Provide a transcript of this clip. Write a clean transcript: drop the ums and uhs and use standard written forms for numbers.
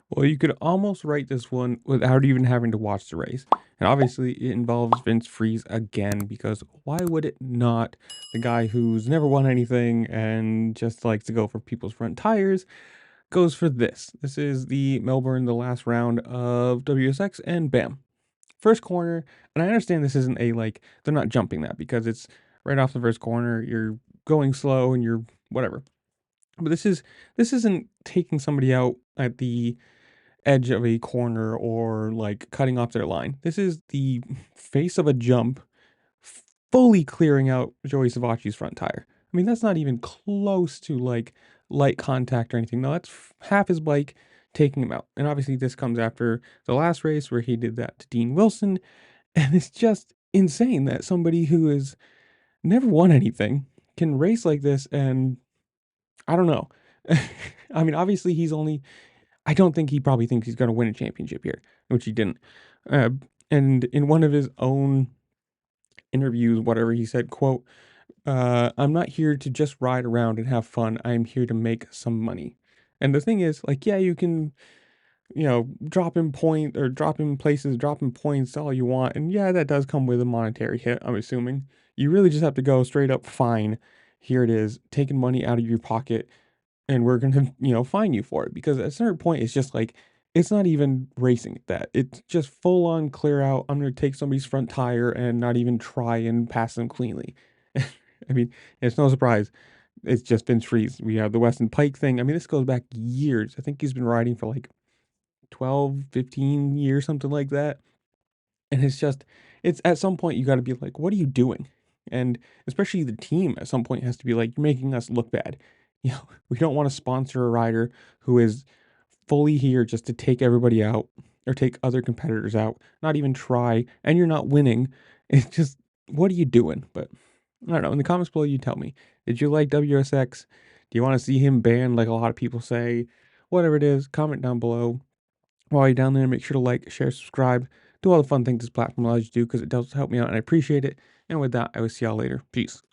Well, you could almost write this one without even having to watch the race. And obviously, it involves Vince Friese again, because why would it not? The guy who's never won anything and just likes to go for people's front tires goes for this. This is the Melbourne, the last round of WSX, and bam. First corner, and I understand this isn't a like, they're not jumping that because it's right off the first corner, you're going slow and you're whatever. But this isn't taking somebody out at the edge of a corner or like cutting off their line. This is the face of a jump fully clearing out Joey Savacci's front tire. I mean, that's not even close to like light contact or anything. No, that's half his bike taking him out. And obviously, this comes after the last race where he did that to Dean Wilson. And it's just insane that somebody who has never won anything can race like this. And I don't know. I mean, obviously, I don't think he probably thinks he's going to win a championship here, which he didn't. Uh, and in one of his own interviews, whatever he said, quote, I'm not here to just ride around and have fun. I'm here to make some money. And the thing is, like, yeah, you can, drop in point or drop in places, drop in points all you want. And yeah, that does come with a monetary hit, I'm assuming. You really just have to go straight up fine. Here it is, taking money out of your pocket, and we're gonna, fine you for it. Because at a certain point, it's just like, it's not even racing at that. It's just full on clear out. I'm gonna take somebody's front tire and not even try and pass them cleanly. I mean, it's no surprise. It's just Vince Friese. We have the Weston Pike thing. I mean, this goes back years. I think he's been riding for like 12, 15 years, something like that. And it's at some point you got to be like, what are you doing? And especially the team at some point has to be like, you're making us look bad. We don't want to sponsor a rider who is fully here just to take everybody out or take other competitors out, not even try, and you're not winning. It's just, what are you doing? But I don't know. In the comments below, you tell me. Did you like WSX? Do you want to see him banned like a lot of people say? Whatever it is, comment down below. While you're down there, make sure to like, share, subscribe, do all the fun things this platform allows you to do because it does help me out and I appreciate it. And with that, I will see y'all later. Peace.